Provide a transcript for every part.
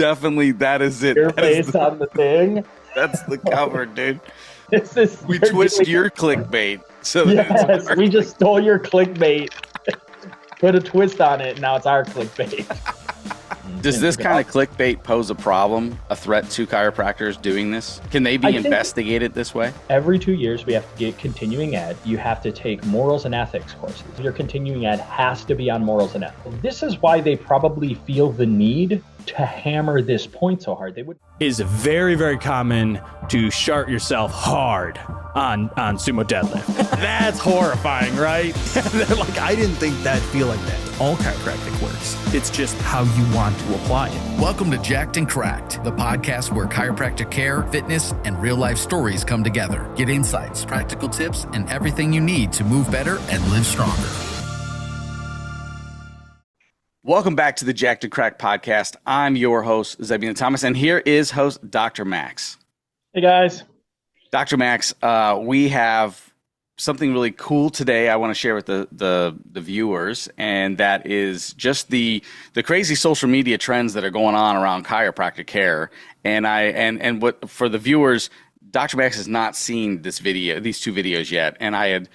definitely, that is it. Your That is face on the thing. That's the cover, dude. We you're twist doing- your clickbait. So that it's Yes, our we just stole your clickbait, put a twist on it, and now it's our clickbait. Does this kind of clickbait pose a problem, a threat to chiropractors doing this? Can they be investigated this way? Every 2 years, we have to get continuing ed. You have to take morals and ethics courses. Your continuing ed has to be on morals and ethics. This is why they probably feel the need to hammer this point so hard. Is very, very common to shart yourself hard on sumo deadlift. That's horrifying, right? They're like, I didn't think that'd feel like that. All chiropractic works. It's just how you want to apply it. Welcome to Jacked and Cracked, the podcast where chiropractic care, fitness, and real-life stories come together. Get insights, practical tips, and everything you need to move better and live stronger. Welcome back to the Jacked and Cracked podcast. I'm your host, Zebulon Thomas, and here is host Dr. Max. Hey, guys. Dr. Max, we have something really cool today I want to share with the viewers, and that is just the crazy social media trends that are going on around chiropractic care. And what for the viewers, Dr. Max has not seen these two videos yet, and I had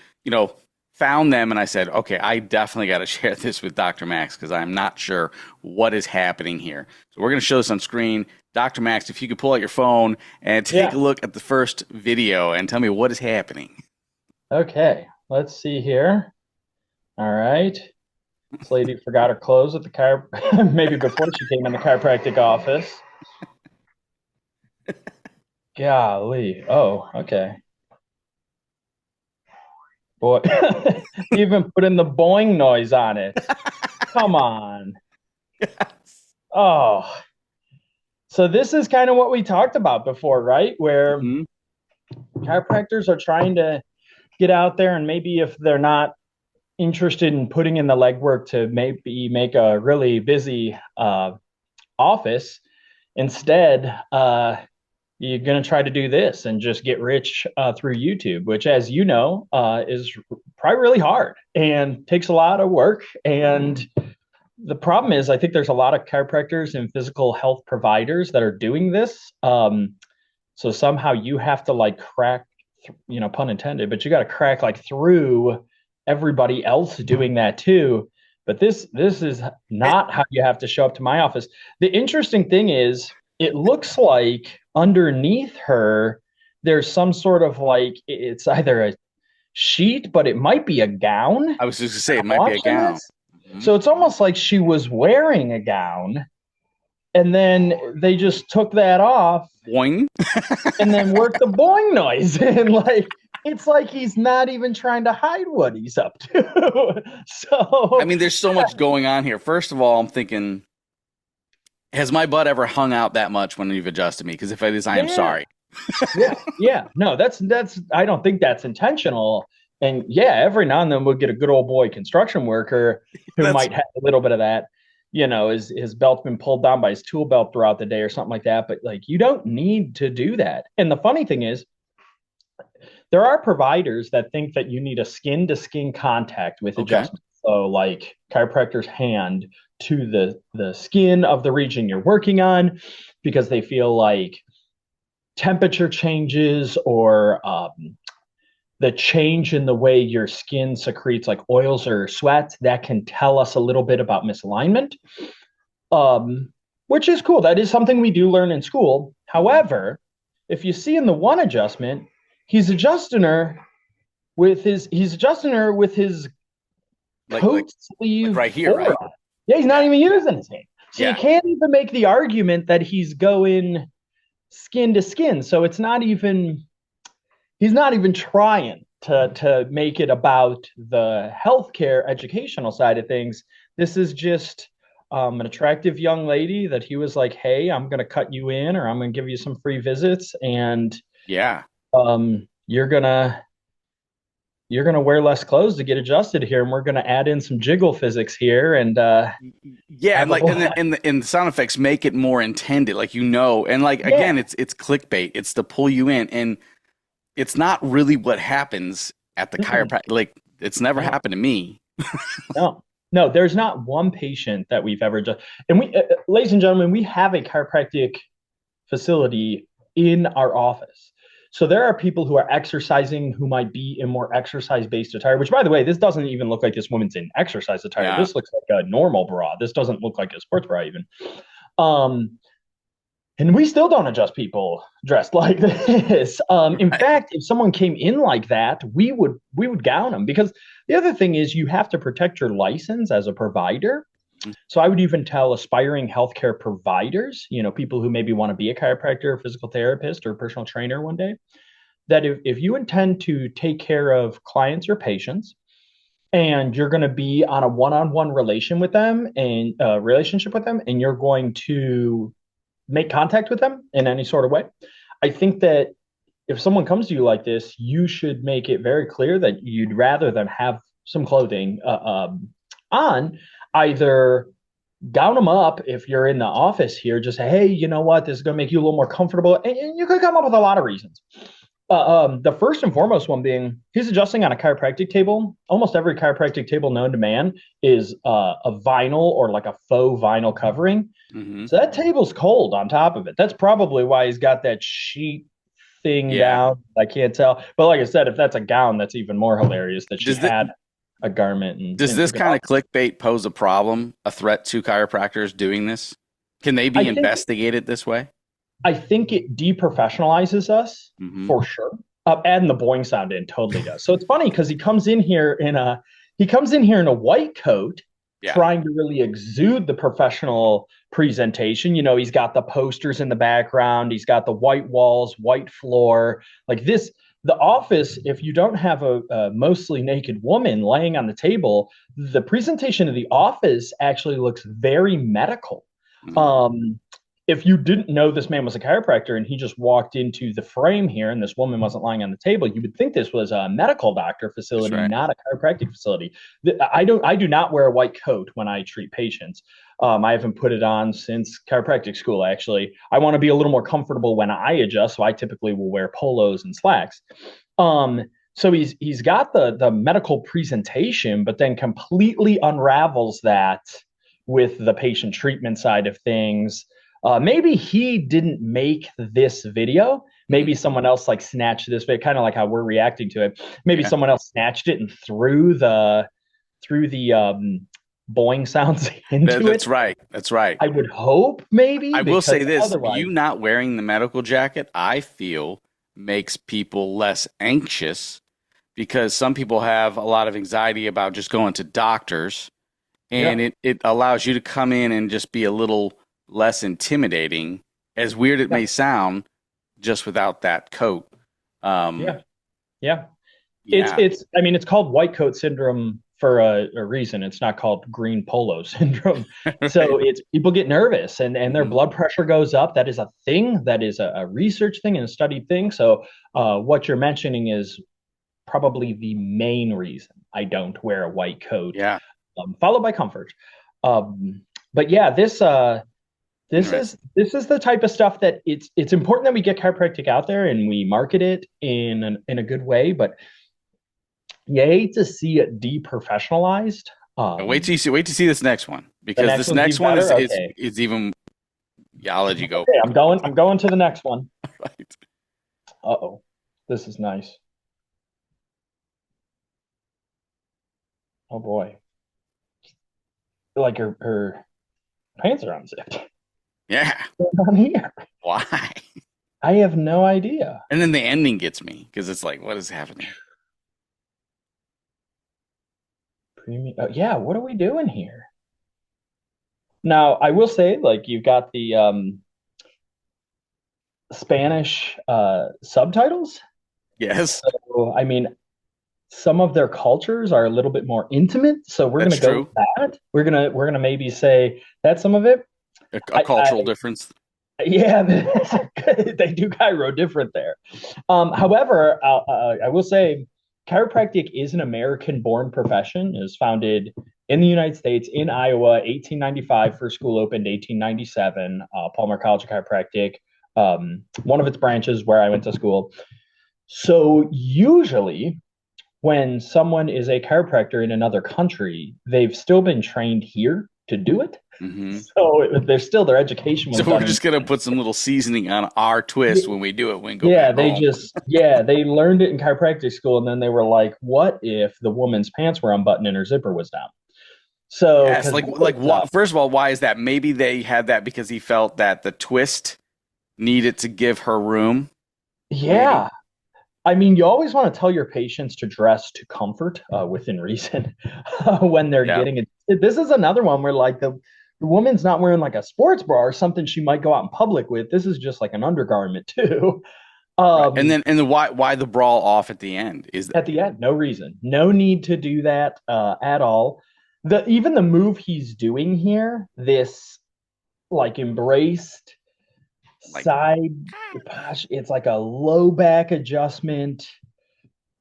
found them and I said, okay, I definitely got to share this with Dr. Max because I'm not sure what is happening here. So we're going to show this on screen. Dr. Max, if you could pull out your phone and take a look at the first video and tell me what is happening. Okay, let's see here. All right. This lady forgot her clothes at the maybe before she came in the chiropractic office. Golly. Oh, okay. Boy, even put in the boing noise on it. Come on. Yes. Oh. So this is kind of what we talked about before, right? Where chiropractors are trying to get out there, and maybe if they're not interested in putting in the legwork to maybe make a really busy office, instead, you're going to try to do this and just get rich through YouTube, which, as you know, is probably really hard and takes a lot of work. And the problem is, I think there's a lot of chiropractors and physical health providers that are doing this. So somehow you have to crack, pun intended, but you got to crack through everybody else doing that too. But this is not how you have to show up to my office. The interesting thing is, it looks like underneath her, there's some sort of it's either a sheet, but it might be a gown. I was just going to say, it might be a gown. Mm-hmm. So it's almost like she was wearing a gown, and then they just took that off. Boing. And then worked the boing noise. And it's like he's not even trying to hide what he's up to. So I mean, there's so much going on here. First of all, I'm thinking, has my butt ever hung out that much when you've adjusted me? Because if it is, I am sorry. Yeah. No, that's. I don't think that's intentional. And every now and then we'll get a good old boy construction worker who might have a little bit of that. His belt's been pulled down by his tool belt throughout the day or something like that. But you don't need to do that. And the funny thing is, there are providers that think that you need a skin to skin contact with adjustment. So chiropractor's hand to the skin of the region you're working on, because they feel like temperature changes or the change in the way your skin secretes oils or sweat, that can tell us a little bit about misalignment, which is cool. That is something we do learn in school. However, if you see in the one adjustment, he's adjusting her with his coat sleeve right here, right? Yeah, he's not even using his hand. So you can't even make the argument that he's going skin to skin. So he's not even trying to make it about the healthcare educational side of things. This is just an attractive young lady that he was like, hey, I'm going to cut you in, or I'm going to give you some free visits. And you're gonna wear less clothes to get adjusted here, and we're gonna add in some jiggle physics here, and and the sound effects make it more intended, again, it's clickbait. It's to pull you in, and it's not really what happens at the chiropractic. It's never happened to me. No, No, there's not one patient that we've ever done. And we, ladies and gentlemen, we have a chiropractic facility in our office. So there are people who are exercising who might be in more exercise-based attire, which, by the way, this doesn't even look like this woman's in exercise attire. Yeah. This looks like a normal bra. This doesn't look like a sports bra even. And we still don't adjust people dressed like this. In fact, if someone came in like that, we would gown them, because the other thing is you have to protect your license as a provider. So I would even tell aspiring healthcare providers, people who maybe want to be a chiropractor, physical therapist, or personal trainer one day, that if you intend to take care of clients or patients, and you're going to be on a one-on-one relationship with them, and you're going to make contact with them in any sort of way, I think that if someone comes to you like this, you should make it very clear that you'd rather them have some clothing on. Either gown them up if you're in the office here, just say, hey, you know what, this is going to make you a little more comfortable. And you could come up with a lot of reasons. The first and foremost one being, he's adjusting on a chiropractic table. Almost every chiropractic table known to man is a vinyl or like a faux vinyl covering. Mm-hmm. So that table's cold on top of it. That's probably why he's got that sheet thing down. I can't tell. But like I said, if that's a gown, that's even more hilarious that she had a garment. And does this kind of clickbait pose a problem, a threat to chiropractors doing this? Can they be investigated this way? I think it deprofessionalizes us for sure. Adding the boing sound in totally does. So it's funny because he comes in here in a white coat, trying to really exude the professional presentation. He's got the posters in the background. He's got the white walls, white floor. Like this, the office, if you don't have a mostly naked woman laying on the table, the presentation of the office actually looks very medical. If you didn't know this man was a chiropractor and he just walked into the frame here and this woman wasn't lying on the table, you would think this was a medical doctor facility, not a chiropractic facility. I do not wear a white coat when I treat patients. I haven't put it on since chiropractic school, actually. I want to be a little more comfortable when I adjust, so I typically will wear polos and slacks. So he's got the medical presentation, but then completely unravels that with the patient treatment side of things. Maybe he didn't make this video. Maybe someone else snatched this video, kind of like how we're reacting to it. Maybe someone else snatched it and threw the boing sounds into it. That's right. That's right. I would hope maybe. I will say this, you not wearing the medical jacket, I feel, makes people less anxious, because some people have a lot of anxiety about just going to doctors, and it allows you to come in and just be a little less intimidating, as weird it may sound, just without that coat. It's called white coat syndrome for a reason. It's not called green polo syndrome. So it's people get nervous and their blood pressure goes up. That is a thing. That is a research thing and a studied thing. So what you're mentioning is probably the main reason I don't wear a white coat. Followed by comfort. But yeah, this is the type of stuff that it's important that we get chiropractic out there and we market it in a good way, but you hate to see it deprofessionalized. Wait to see this next one, because this next one is even. Yeah, I'll let you go. Okay, I'm going to the next one. Right. Uh-oh, this is nice. Oh boy, like her pants are unzipped. Yeah. What's on here? Why? I have no idea. And then the ending gets me, because it's like, what is happening? What are we doing here? Now, I will say, you've got the Spanish subtitles. Yes. So, some of their cultures are a little bit more intimate, so we're going to go with that. We're gonna maybe say that's some of it. A cultural difference. Yeah, they do Cairo different there. However, I will say chiropractic is an American-born profession. It was founded in the United States, in Iowa, 1895. First school opened 1897. Palmer College of Chiropractic, one of its branches where I went to school. So usually when someone is a chiropractor in another country, they've still been trained here to do it. So there's still their education. So we're just going to put some little seasoning on our twist when we do it. When we go back home. They learned it in chiropractic school. And then they were like, what if the woman's pants were unbuttoned and her zipper was down? So yes, first of all, why is that? Maybe they had that because he felt that the twist needed to give her room. Yeah. Maybe. I mean, you always want to tell your patients to dress to comfort within reason when they're getting it. This is another one where like the woman's not wearing like a sports bra or something she might go out in public with. This is just like an undergarment too. Right. And then why the bra off at the end? Is that- at the end? No reason. No need to do that at all. Even the move he's doing here, this like embraced side, it's like a low back adjustment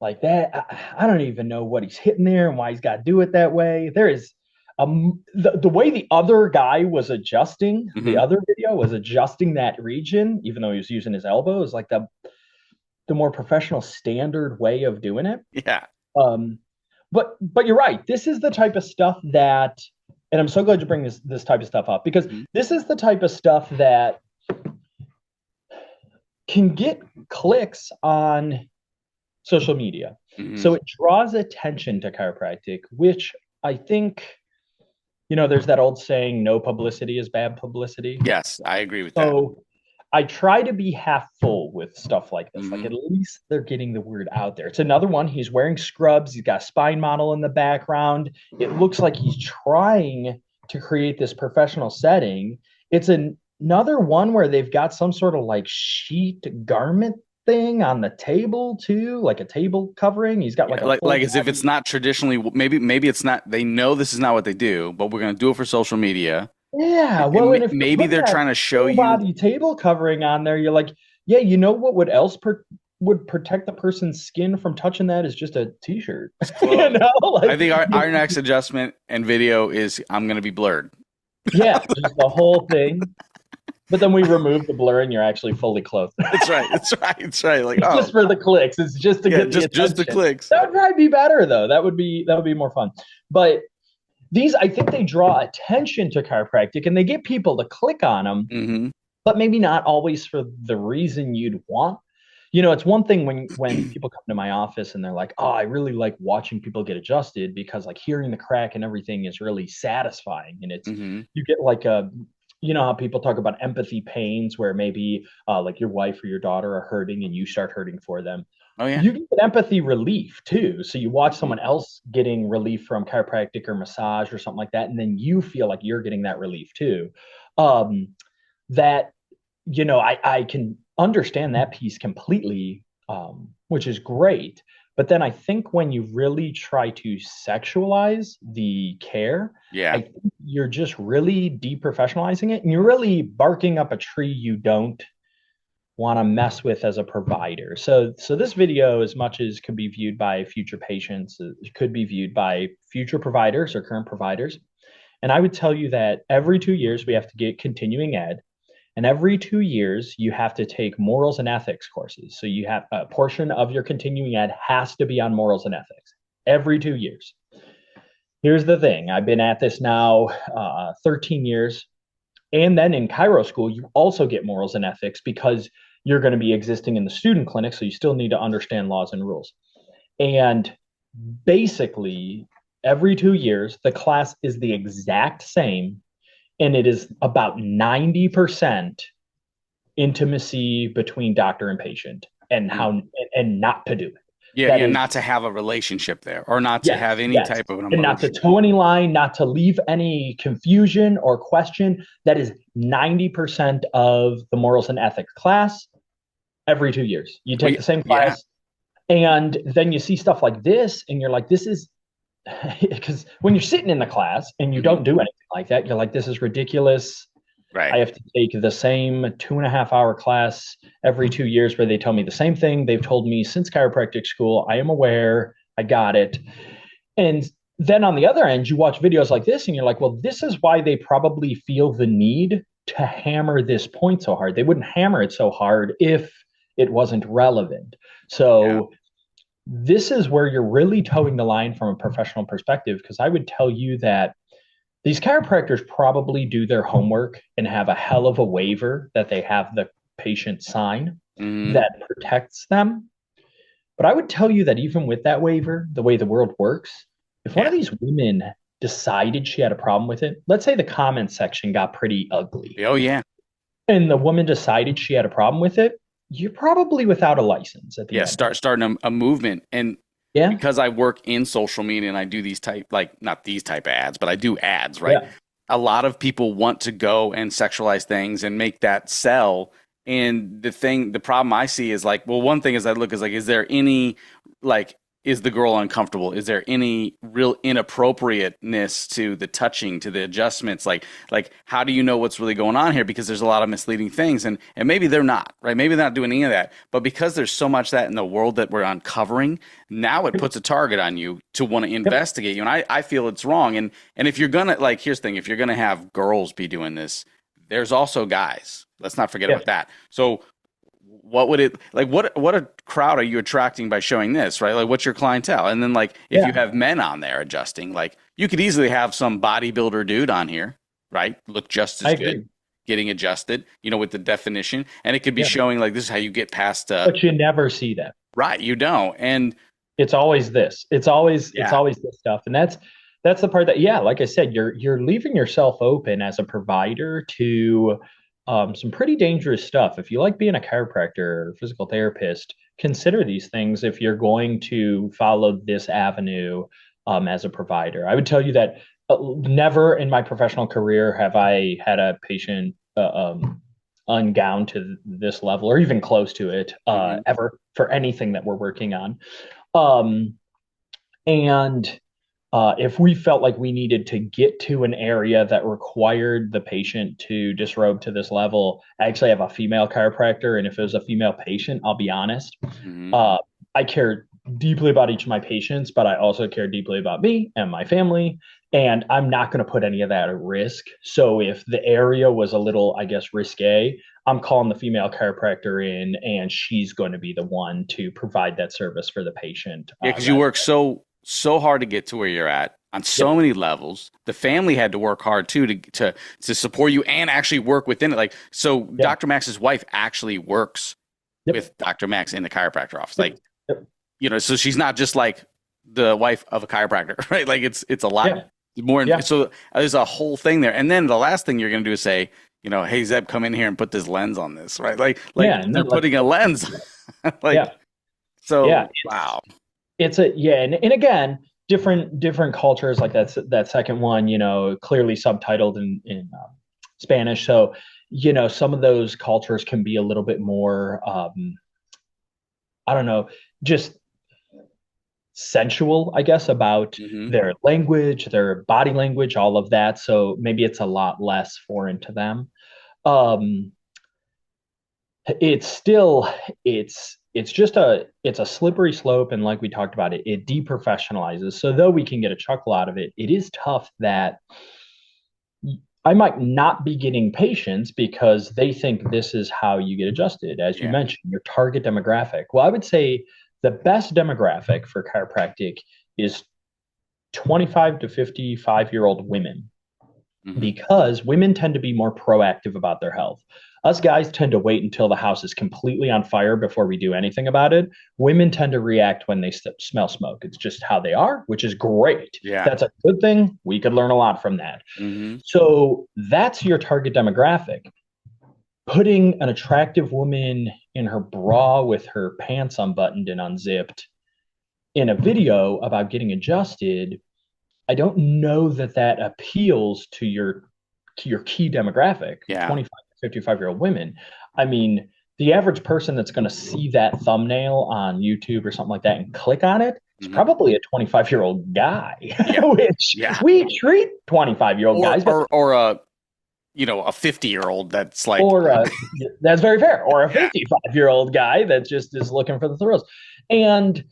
like that. I don't even know what he's hitting there and why he's got to do it that way. There is the way the other guy was adjusting, the other video was adjusting that region, even though he was using his elbow, is like the more professional standard way of doing it. Yeah. But you're right. This is the type of stuff that, and I'm so glad you bring this type of stuff up, because this is the type of stuff that can get clicks on social media. So it draws attention to chiropractic, which I think, there's that old saying, no publicity is bad publicity. Yes, I agree with that. So I try to be half full with stuff like this. Like at least they're getting the word out there. It's another one. He's wearing scrubs. He's got a spine model in the background. It looks like he's trying to create this professional setting. It's another one where they've got some sort of like sheet garment thing on the table too, like a table covering. He's got like as if it's not traditionally, maybe it's not, they know this is not what they do, but we're going to do it for social media. Yeah, well, and if maybe they're trying to show you body table covering on there, you're like, yeah, what else would protect the person's skin from touching that is just a t-shirt. I think our next adjustment and video is I'm going to be blurred. Yeah, just the whole thing. But then we remove the blur and you're actually fully clothed. That's right. Like, it's just for the clicks. It's just to get just the clicks. That would probably be better though. That would be more fun. But these, I think they draw attention to chiropractic and they get people to click on them, but maybe not always for the reason you'd want. It's one thing when people come to my office and they're like, oh, I really like watching people get adjusted because like hearing the crack and everything is really satisfying. And it's, you get like how people talk about empathy pains where maybe like your wife or your daughter are hurting and you start hurting for them. Oh, yeah. You get empathy relief too. So you watch someone else getting relief from chiropractic or massage or something like that, and then you feel like you're getting that relief too. I can understand that piece completely, which is great. But then I think when you really try to sexualize the care, I think you're just really deprofessionalizing it, and you're really barking up a tree you don't want to mess with as a provider. So this video, as much as could be viewed by future patients, it could be viewed by future providers or current providers. And I would tell you that every 2 years we have to get continuing ed. And every 2 years you have to take morals and ethics courses. So you have a portion of your continuing ed has to be on morals and ethics every 2 years. Here's the thing. I've been at this now 13 years. And then in chiro school, you also get morals and ethics because you're going to be existing in the student clinic. So you still need to understand laws and rules. And basically, every 2 years, the class is the exact same. And it is about 90% intimacy between doctor and patient and how and not to do it. Yeah, not to have a relationship there or not to have any type of an emotion. And not to toe any line, not to leave any confusion or question. That is 90% of the morals and ethics class every 2 years. You take the same class and then you see stuff like this and you're like, this is because when you're sitting in the class and you don't do anything like that, you're like, this is ridiculous. Right. I have to take the same 2.5 hour class every 2 years where they tell me the same thing they've told me since chiropractic school. I am aware. I got it. And then on the other end, you watch videos like this and you're like, well, this is why they probably feel the need to hammer this point so hard. They wouldn't hammer it so hard if it wasn't relevant. So this is where you're really towing the line from a professional perspective, because I would tell you that these chiropractors probably do their homework and have a hell of a waiver that they have the patient sign that protects them. But I would tell you that even with that waiver, the way the world works, if one of these women decided she had a problem with it, let's say the comment section got pretty ugly. Oh, yeah. And the woman decided she had a problem with it, you're probably without a license at the end. Starting a movement. And because I work in social media and I do these type, like not these type of ads, but I do ads, right? Yeah. A lot of people want to go and sexualize things and make that sell. And the problem I see is like, well, one thing is I look is like, is there any, like, is the girl uncomfortable? Is there any real inappropriateness to the touching, to the adjustments? Like how do you know what's really going on here? Because there's a lot of misleading things, and maybe they're not, right? Maybe they're not doing any of that. But because there's so much that in the world that we're uncovering, now it puts a target on you to want to investigate you. And I feel it's wrong. And if you're gonna, like, here's the thing, if you're gonna have girls be doing this, there's also guys. Let's not forget about that. So what would it, like, what a crowd are you attracting by showing this, right? Like, what's your clientele? And then, like, if you have men on there adjusting, like, you could easily have some bodybuilder dude on here, right? Look just as good, getting adjusted, with the definition. And it could be showing, like, this is how you get past. But you never see that. Right. You don't. And it's always this. It's always this stuff. And that's the part that, like I said, you're leaving yourself open as a provider to some pretty dangerous stuff. If you like being a chiropractor or physical therapist, consider these things if you're going to follow this avenue as a provider. I would tell you that never in my professional career have I had a patient ungowned to this level or even close to it ever for anything that we're working on. If we felt like we needed to get to an area that required the patient to disrobe to this level, I actually have a female chiropractor. And if it was a female patient, I'll be honest, I care deeply about each of my patients, but I also care deeply about me and my family. And I'm not going to put any of that at risk. So if the area was a little, I guess, risque, I'm calling the female chiropractor in, and she's going to be the one to provide that service for the patient. Yeah, because you work so hard to get to where you're at on so many levels. The family had to work hard too to support you and actually work within it. Like, so Dr. Max's wife actually works with Dr. Max in the chiropractor office. Like, so she's not just like the wife of a chiropractor, right? Like it's a lot more. So there's a whole thing there. And then the last thing you're going to do is say, hey, Zeb, come in here and put this lens on this, right? Like they're putting a lens. Wow. It's and again, different cultures, like that second one, clearly subtitled in Spanish. So, some of those cultures can be a little bit more, I don't know, just sensual, I guess, about their language, their body language, all of that. So maybe it's a lot less foreign to them. It's just a slippery slope. And like we talked about, it deprofessionalizes. So though we can get a chuckle out of it, it is tough that I might not be getting patients because they think this is how you get adjusted. As you mentioned, your target demographic. Well, I would say the best demographic for chiropractic is 25 to 55-year-old women, because women tend to be more proactive about their health. Us guys tend to wait until the house is completely on fire before we do anything about it. Women tend to react when they smell smoke. It's just how they are, which is great. Yeah. That's a good thing. We could learn a lot from that. So that's your target demographic. Putting an attractive woman in her bra with her pants unbuttoned and unzipped in a video about getting adjusted, I don't know that appeals to your key demographic, 25 to 55-year-old women. I mean, the average person that's going to see that thumbnail on YouTube or something like that and click on it is probably a 25-year-old guy, which we treat 25-year-old guys. Or a 50-year-old that's like, that's very fair. Or a 55-year-old guy that just is looking for the thrills. And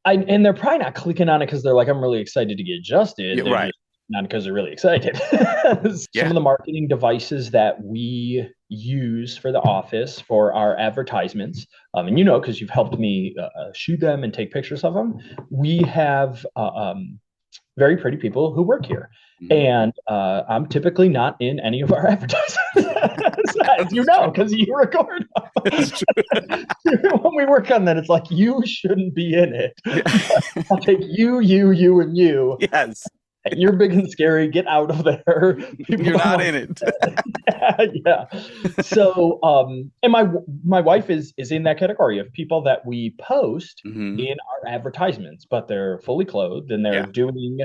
and they're probably not clicking on it because they're like, I'm really excited to get adjusted. They're just not because they're really excited. Some of the marketing devices that we use for the office for our advertisements, and because you've helped me shoot them and take pictures of them, we have very pretty people who work here. And I'm typically not in any of our advertisements, as because you record when we work on that. It's like, you shouldn't be in it. I'll take you, and you. Yes. You're big and scary. Get out of there. You're not in it. Yeah. So, and my wife is in that category of people that we post in our advertisements, but they're fully clothed and they're doing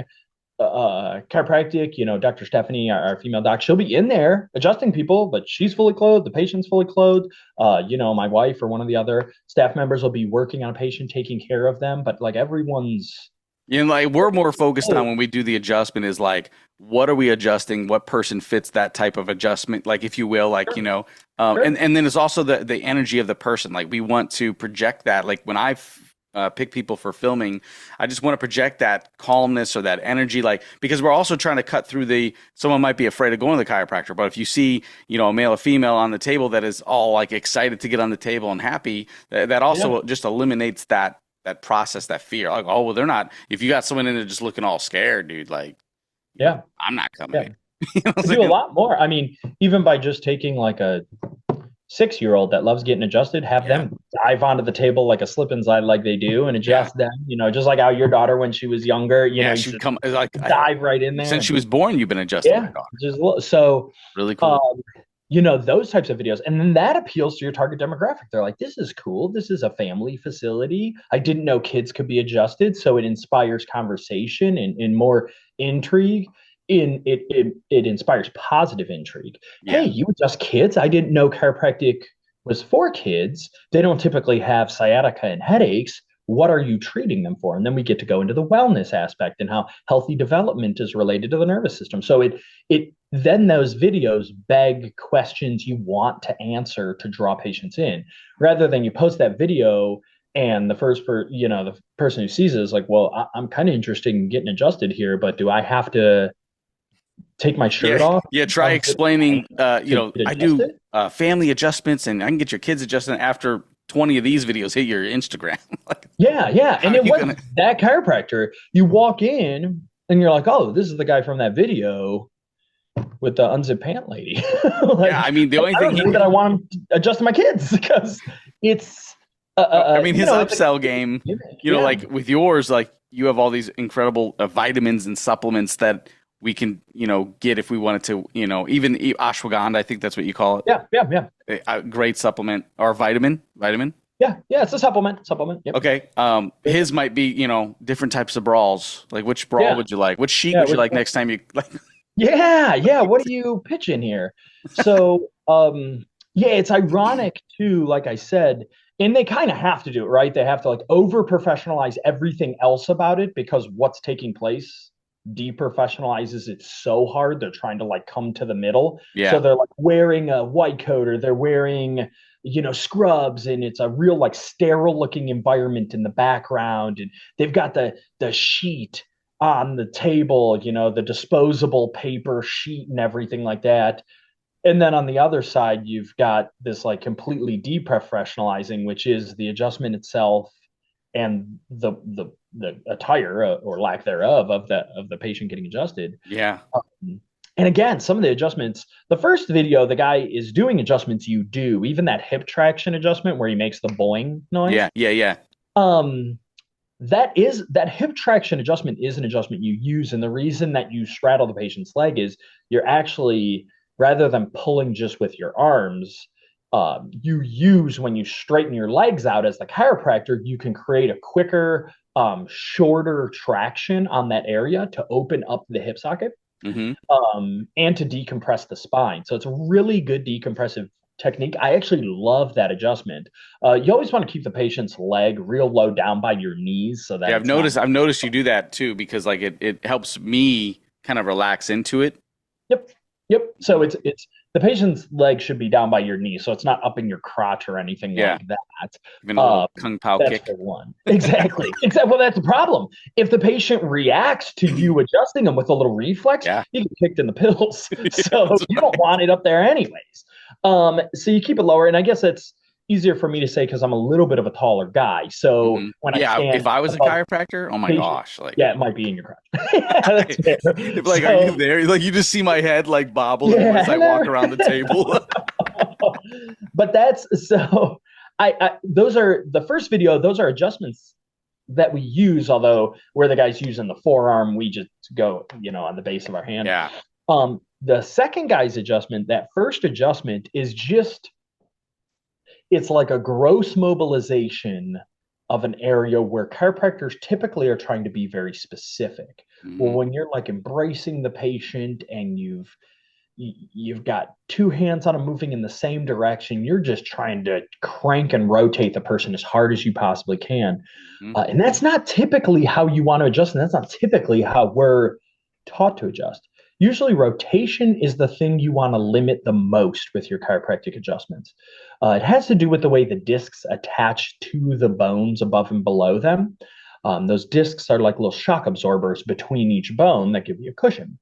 chiropractic. Dr. Stephanie, our female doc, she'll be in there adjusting people, but she's fully clothed. The patient's fully clothed. My wife or one of the other staff members will be working on a patient, taking care of them. But like everyone's. We're more focused on when we do the adjustment is like, what are we adjusting? What person fits that type of adjustment? Like, if you will, like, and then it's also the energy of the person. Like, we want to project that. Like, when I pick people for filming, I just want to project that calmness or that energy, like, because we're also trying to cut through someone might be afraid of going to the chiropractor, but if you see, a male or female on the table that is all like excited to get on the table and happy, that also just eliminates that process, that fear. Like, oh, well, they're not. If you got someone in there just looking all scared, dude, like, I'm not coming. Yeah. Do a lot more. I mean, even by just taking like a 6-year-old that loves getting adjusted, have them dive onto the table like a slip and slide, like they do, and adjust them. Just like how your daughter, when she was younger, she'd come like dive right in there. Since she was born, you've been adjusting. So really cool. Those types of videos. And then that appeals to your target demographic. They're like, this is cool. This is a family facility. I didn't know kids could be adjusted. So it inspires conversation and more intrigue. It inspires positive intrigue. Hey, you adjust kids? I didn't know chiropractic was for kids. They don't typically have sciatica and headaches. What are you treating them for? And then we get to go into the wellness aspect and how healthy development is related to the nervous system. So then those videos beg questions you want to answer to draw patients in, rather than you post that video and the person who sees it is like, well, I'm kind of interested in getting adjusted here, but do I have to take my shirt off? Yeah, try explaining, I do family adjustments and I can get your kids adjusted after 20 of these videos hit your Instagram. And it wasn't that chiropractor. You walk in and you're like, oh, this is the guy from that video with the unzipped pant lady. The only thing that I want him to adjust to my kids, because it's his upsell game, like with yours, like you have all these incredible vitamins and supplements that we can, get if we wanted to, even eat ashwagandha. I think that's what you call it. Yeah. A great supplement or vitamin. Yeah. It's a supplement. Yep. Okay. His might be, different types of brawls. Like, which brawl would you like? Which sheet would you like next time you like? Yeah. What are you pitching here? So, it's ironic too, like I said, and they kind of have to do it, right? They have to like over professionalize everything else about it, because what's taking place deprofessionalizes it so hard. They're trying to like come to the middle. So they're like wearing a white coat, or they're wearing, scrubs, and it's a real like sterile looking environment in the background. And they've got the sheet on the table, the disposable paper sheet and everything like that. And then on the other side, you've got this like completely deprofessionalizing, which is the adjustment itself and the attire or lack thereof of the patient getting adjusted. And again, some of the adjustments, the first video, the guy is doing adjustments you do, even that hip traction adjustment where he makes the boing noise. That hip traction adjustment is an adjustment you use. And the reason that you straddle the patient's leg is you're actually, rather than pulling just with your arms, you use, when you straighten your legs out as the chiropractor, you can create a quicker, shorter traction on that area to open up the hip socket, and to decompress the spine. So it's a really good decompressive technique. I actually love that adjustment. You always want to keep the patient's leg real low down by your knees, so that I've noticed you do that too, because like it helps me kind of relax into it. Yep. So it's the patient's leg should be down by your knee, so it's not up in your crotch or anything like that. Even a little kung pao that's kick. the one. Exactly. Well, that's the problem. If the patient reacts to you adjusting them with a little reflex, you get kicked in the pills. So you don't want it up there anyways. So you keep it lower, and I guess it's easier for me to say because I'm a little bit of a taller guy. So when I stand, if I was a chiropractor, oh my gosh, like it might be in your crotch. That's fair. Like, are you there? Like, you just see my head like bobble as I walk around the table. But that's so. Those are the first video. Those are adjustments that we use. Although where the guy's using the forearm, we just go, on the base of our hand. Yeah. The second guy's adjustment, that first adjustment is just. It's like a gross mobilization of an area where chiropractors typically are trying to be very specific. Well, when you're like embracing the patient and you've got two hands on them moving in the same direction, you're just trying to crank and rotate the person as hard as you possibly can. And that's not typically how you want to adjust. And that's not typically how we're taught to adjust. Usually rotation is the thing you want to limit the most with your chiropractic adjustments. It has to do with the way the discs attach to the bones above and below them. Those discs are like little shock absorbers between each bone that give you a cushion.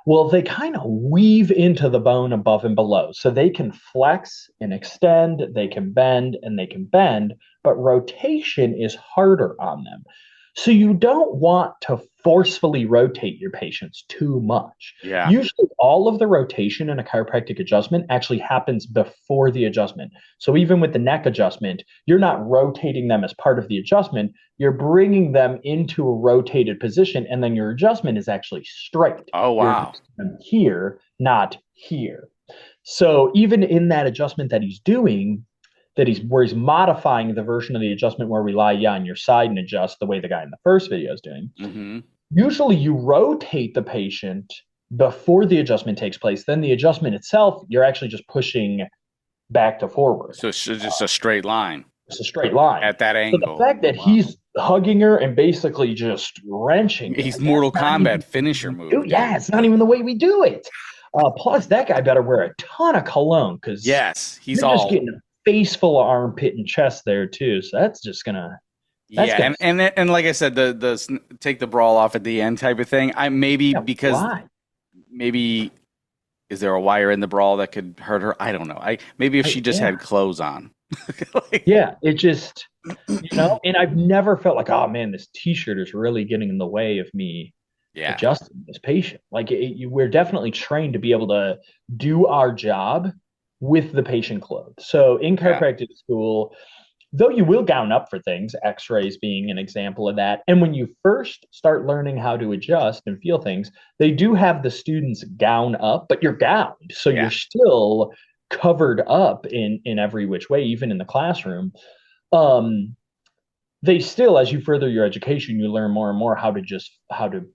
Well, they kind of weave into the bone above and below. So they can flex and extend, they can bend and they can bend, but rotation is harder on them. So you don't want to forcefully rotate your patients too much. Yeah. Usually all of the rotation in a chiropractic adjustment actually happens before the adjustment. So even with the neck adjustment, you're not rotating them as part of the adjustment. You're bringing them into a rotated position, and then your adjustment is actually straight. Oh, wow. You're here, not here. So even in that adjustment that he's doing, where he's modifying the version of the adjustment where we lie you on your side and adjust the way the guy in the first video is doing. Usually you rotate the patient before the adjustment takes place. Then the adjustment itself, you're actually just pushing back to forward. So it's just a straight line. It's a straight line. At that angle. So the fact that he's hugging her and basically just wrenching. He's Mortal Kombat finisher move. It's not even the way we do it. Plus, that guy better wear a ton of cologne because he's just getting a face full of armpit and chest there too. So that's just gonna. And like I said, the take the brawl off at the end type of thing. Maybe is there a wire in the brawl that could hurt her? I don't know. Maybe if she just had clothes on. It just and I've never felt like, oh man, this t-shirt is really getting in the way of me adjusting this patient. Like we're definitely trained to be able to do our job with the patient clothed. So in chiropractic school, though you will gown up for things, x-rays being an example of that. And when you first start learning how to adjust and feel things, they do have the students gown up, but you're gowned. So you're still covered up in every which way, even in the classroom. They still, as you further your education, you learn more and more how to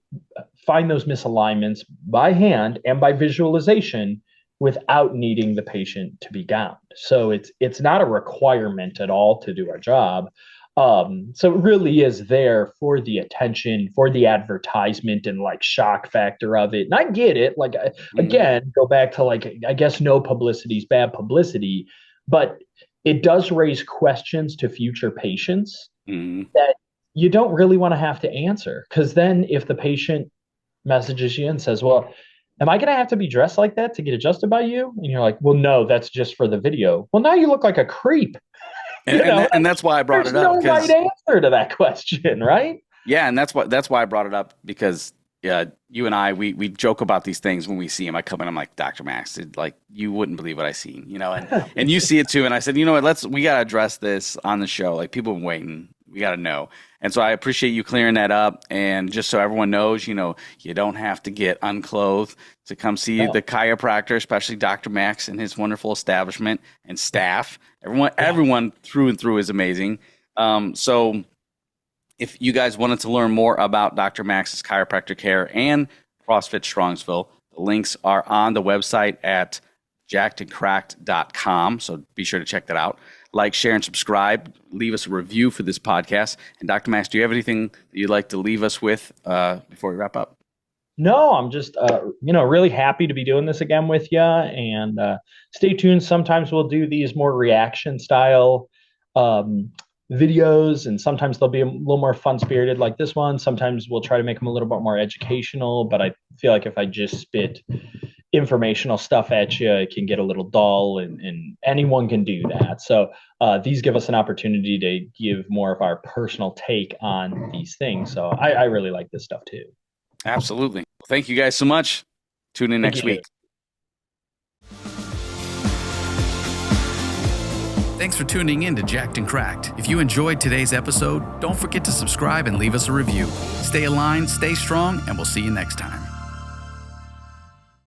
find those misalignments by hand and by visualization without needing the patient to be gowned. So it's not a requirement at all to do our job. So it really is there for the attention, for the advertisement and like shock factor of it. And I get it. Like, again, go back to like, I guess no publicity is bad publicity, but it does raise questions to future patients that you don't really want to have to answer. Because then if the patient messages you and says, well, am I going to have to be dressed like that to get adjusted by you? And you're like, well, no, that's just for the video. Well, now you look like a creep. And that's why I brought it up. There's no right answer to that question, right? Yeah, and that's why I brought it up, because you and I, we joke about these things when we see him. I come in, I'm like, Dr. Max, like, you wouldn't believe what I seen, and you see it too. And I said, you know what, we got to address this on the show. Like, people have been waiting. We got to know. And so I appreciate you clearing that up. And just so everyone knows, you don't have to get unclothed to come see the chiropractor, especially Dr. Max and his wonderful establishment and staff. Everyone through and through is amazing. So if you guys wanted to learn more about Dr. Max's chiropractic care and CrossFit Strongsville, the links are on the website at jackedandcracked.com. So be sure to check that out. Like, share, and subscribe. Leave us a review for this podcast. And Dr. Max, do you have anything that you'd like to leave us with before we wrap up? No, I'm just, really happy to be doing this again with you. And stay tuned. Sometimes we'll do these more reaction style videos, and sometimes they'll be a little more fun spirited like this one. Sometimes we'll try to make them a little bit more educational, but I feel like if I just spit informational stuff at you, it can get a little dull, and anyone can do that. So these give us an opportunity to give more of our personal take on these things. So I really like this stuff too. Absolutely. Thank you guys so much. Tune in next week. Thanks for tuning in to Jacked and Cracked. If you enjoyed today's episode, don't forget to subscribe and leave us a review. Stay aligned, stay strong, and we'll see you next time.